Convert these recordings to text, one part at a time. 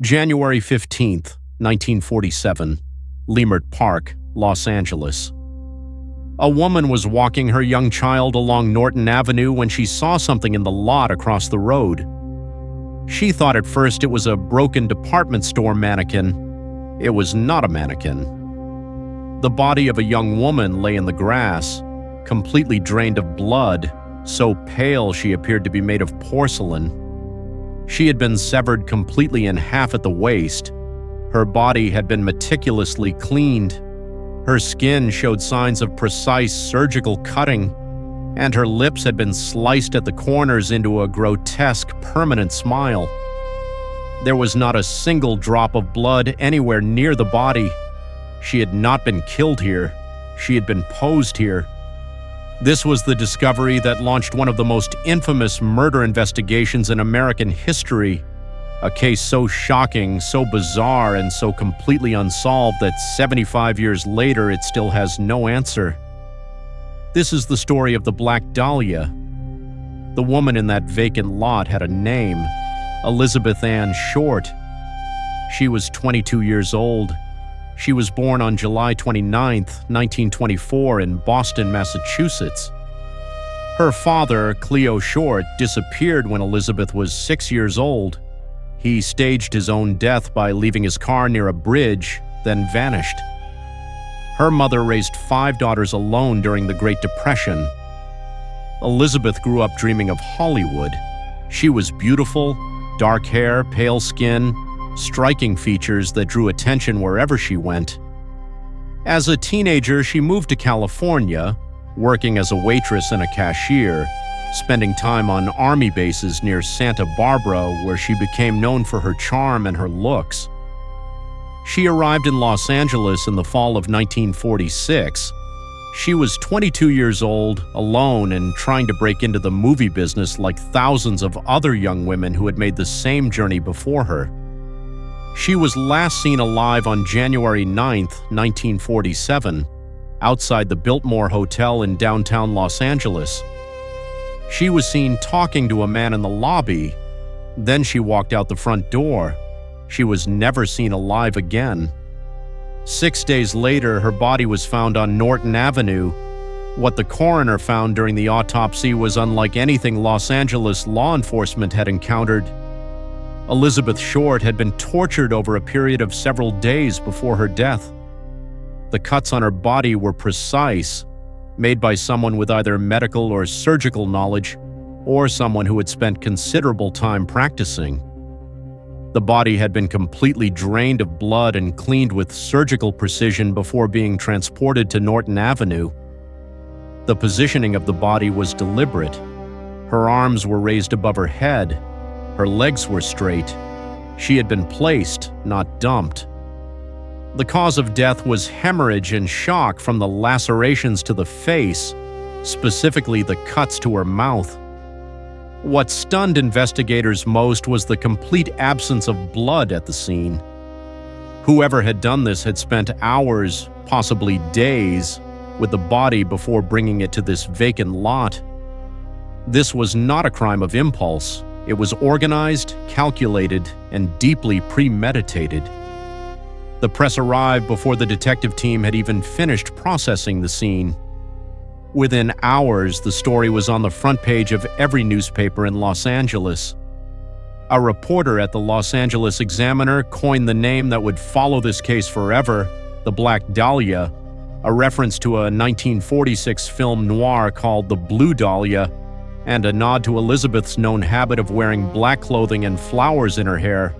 January 15th, 1947, Leimert Park, Los Angeles. A woman was walking her young child along Norton Avenue when she saw something in the lot across the road. She thought at first it was a broken department store mannequin. It was not a mannequin. The body of a young woman lay in the grass, completely drained of blood, so pale she appeared to be made of porcelain. She had been severed completely in half at the waist. Her body had been meticulously cleaned. Her skin showed signs of precise surgical cutting, and her lips had been sliced at the corners into a grotesque, permanent smile. There was not a single drop of blood anywhere near the body. She had not been killed here. She had been posed here. This was the discovery that launched one of the most infamous murder investigations in American history, a case so shocking, so bizarre, and so completely unsolved that 75 years later it still has no answer. This is the story of the Black Dahlia. The woman in that vacant lot had a name, Elizabeth Ann Short. She was 22 years old. She was born on July 29, 1924 in Boston, Massachusetts. Her father, Cleo Short, disappeared when Elizabeth was 6 years old. He staged his own death by leaving his car near a bridge, then vanished. Her mother raised 5 daughters alone during the Great Depression. Elizabeth grew up dreaming of Hollywood. She was beautiful, dark hair, pale skin, striking features that drew attention wherever she went. As a teenager, she moved to California, working as a waitress and a cashier, spending time on army bases near Santa Barbara, where she became known for her charm and her looks. She arrived in Los Angeles in the fall of 1946. She was 22 years old, alone, and trying to break into the movie business like thousands of other young women who had made the same journey before her. She was last seen alive on January 9, 1947, outside the Biltmore Hotel in downtown Los Angeles. She was seen talking to a man in the lobby. Then she walked out the front door. She was never seen alive again. 6 days later, her body was found on Norton Avenue. What the coroner found during the autopsy was unlike anything Los Angeles law enforcement had encountered. Elizabeth Short had been tortured over a period of several days before her death. The cuts on her body were precise, made by someone with either medical or surgical knowledge, or someone who had spent considerable time practicing. The body had been completely drained of blood and cleaned with surgical precision before being transported to Norton Avenue. The positioning of the body was deliberate. Her arms were raised above her head. Her legs were straight. She had been placed, not dumped. The cause of death was hemorrhage and shock from the lacerations to the face, specifically the cuts to her mouth. What stunned investigators most was the complete absence of blood at the scene. Whoever had done this had spent hours, possibly days, with the body before bringing it to this vacant lot. This was not a crime of impulse. It was organized, calculated, and deeply premeditated. The press arrived before the detective team had even finished processing the scene. Within hours, the story was on the front page of every newspaper in Los Angeles. A reporter at the Los Angeles Examiner coined the name that would follow this case forever, the Black Dahlia, a reference to a 1946 film noir called The Blue Dahlia, and a nod to Elizabeth's known habit of wearing black clothing and flowers in her hair.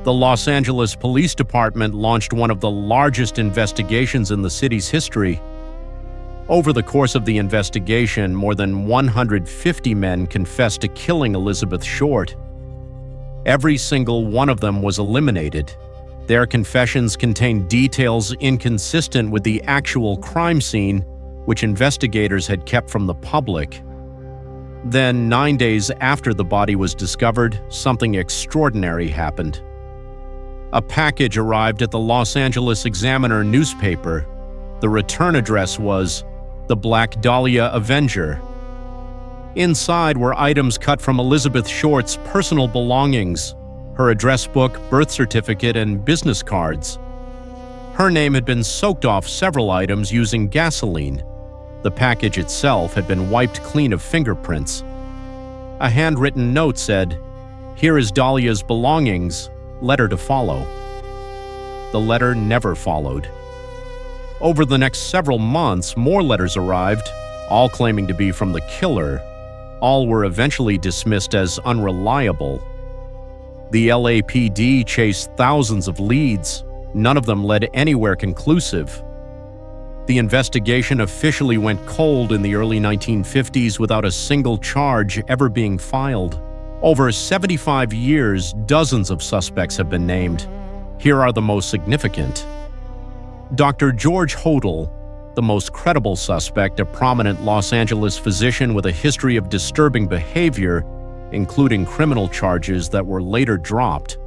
The Los Angeles Police Department launched one of the largest investigations in the city's history. Over the course of the investigation, more than 150 men confessed to killing Elizabeth Short. Every single one of them was eliminated. Their confessions contained details inconsistent with the actual crime scene, which investigators had kept from the public. Then, 9 days after the body was discovered, something extraordinary happened. A package arrived at the Los Angeles Examiner newspaper. The return address was The Black Dahlia Avenger. Inside were items cut from Elizabeth Short's personal belongings, her address book, birth certificate, and business cards. Her name had been soaked off several items using gasoline. The package itself had been wiped clean of fingerprints. A handwritten note said, "Here is Dahlia's belongings, letter to follow." The letter never followed. Over the next several months, more letters arrived, all claiming to be from the killer. All were eventually dismissed as unreliable. The LAPD chased thousands of leads. None of them led anywhere conclusive. The investigation officially went cold in the early 1950s without a single charge ever being filed. Over 75 years, dozens of suspects have been named. Here are the most significant. Dr. George Hodel, the most credible suspect, a prominent Los Angeles physician with a history of disturbing behavior, including criminal charges that were later dropped.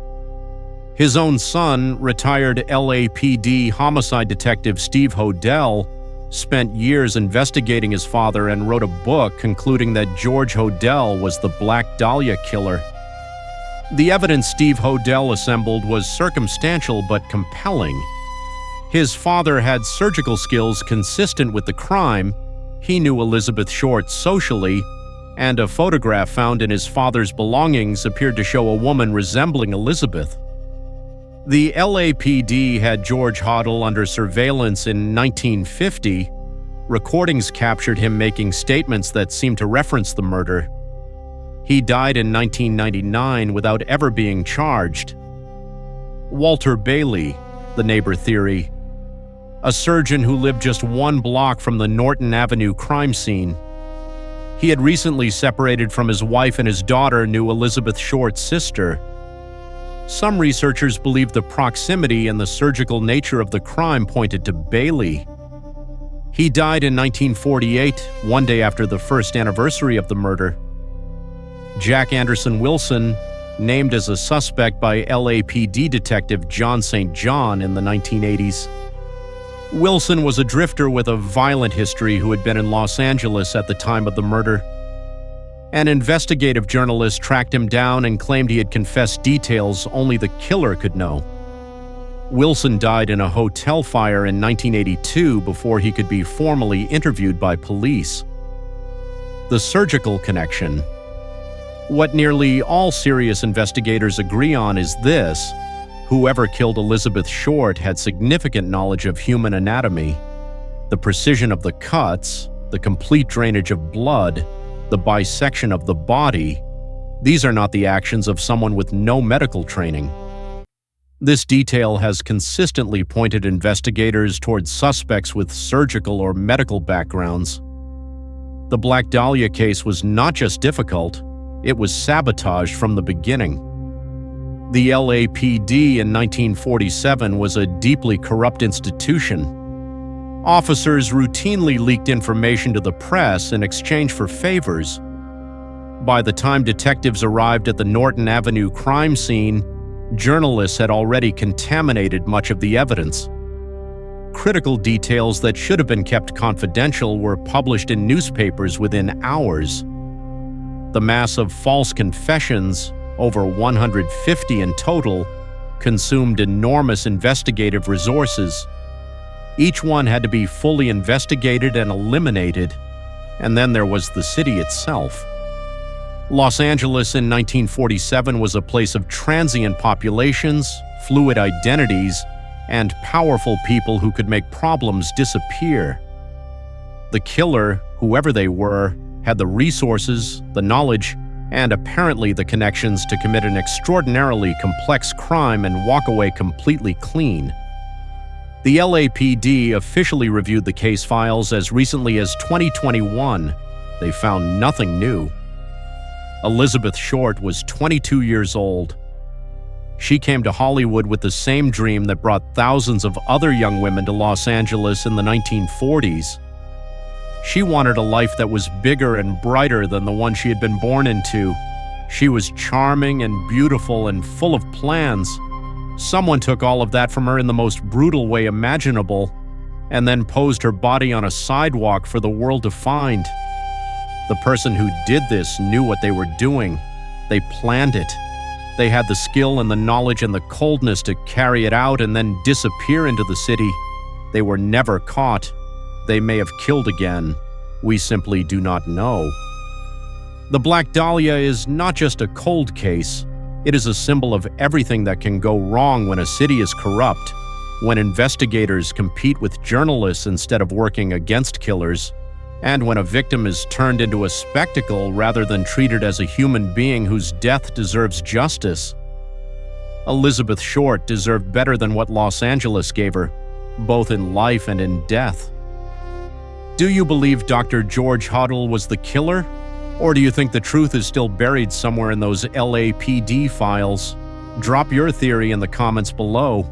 His own son, retired LAPD homicide detective Steve Hodel, spent years investigating his father and wrote a book concluding that George Hodel was the Black Dahlia killer. The evidence Steve Hodel assembled was circumstantial but compelling. His father had surgical skills consistent with the crime, he knew Elizabeth Short socially, and a photograph found in his father's belongings appeared to show a woman resembling Elizabeth. The LAPD had George Hodel under surveillance in 1950. Recordings captured him making statements that seemed to reference the murder. He died in 1999 without ever being charged. Walter Bailey, the neighbor theory. A surgeon who lived just one block from the Norton Avenue crime scene. He had recently separated from his wife, and his daughter knew Elizabeth Short's sister. Some researchers believe the proximity and the surgical nature of the crime pointed to Bailey. He died in 1948, one day after the first anniversary of the murder. Jack Anderson Wilson, named as a suspect by LAPD detective John St. John in the 1980s. Wilson was a drifter with a violent history who had been in Los Angeles at the time of the murder. An investigative journalist tracked him down and claimed he had confessed details only the killer could know. Wilson died in a hotel fire in 1982 before he could be formally interviewed by police. The surgical connection. What nearly all serious investigators agree on is this: whoever killed Elizabeth Short had significant knowledge of human anatomy. The precision of the cuts, the complete drainage of blood, the bisection of the body, these are not the actions of someone with no medical training. This detail has consistently pointed investigators towards suspects with surgical or medical backgrounds. The Black Dahlia case was not just difficult, it was sabotaged from the beginning. The LAPD in 1947 was a deeply corrupt institution. Officers routinely leaked information to the press in exchange for favors. By the time detectives arrived at the Norton Avenue crime scene, journalists had already contaminated much of the evidence. Critical details that should have been kept confidential were published in newspapers within hours. The mass of false confessions, over 150 in total, consumed enormous investigative resources. Each one had to be fully investigated and eliminated, and then there was the city itself. Los Angeles in 1947 was a place of transient populations, fluid identities, and powerful people who could make problems disappear. The killer, whoever they were, had the resources, the knowledge, and apparently the connections to commit an extraordinarily complex crime and walk away completely clean. The LAPD officially reviewed the case files as recently as 2021. They found nothing new. Elizabeth Short was 22 years old. She came to Hollywood with the same dream that brought thousands of other young women to Los Angeles in the 1940s. She wanted a life that was bigger and brighter than the one she had been born into. She was charming and beautiful and full of plans. Someone took all of that from her in the most brutal way imaginable, and then posed her body on a sidewalk for the world to find. The person who did this knew what they were doing. They planned it. They had the skill and the knowledge and the coldness to carry it out and then disappear into the city. They were never caught. They may have killed again. We simply do not know. The Black Dahlia is not just a cold case. It is a symbol of everything that can go wrong when a city is corrupt, when investigators compete with journalists instead of working against killers, and when a victim is turned into a spectacle rather than treated as a human being whose death deserves justice. Elizabeth Short deserved better than what Los Angeles gave her, both in life and in death. Do you believe Dr. George Hoddle was the killer? Or do you think the truth is still buried somewhere in those LAPD files? Drop your theory in the comments below.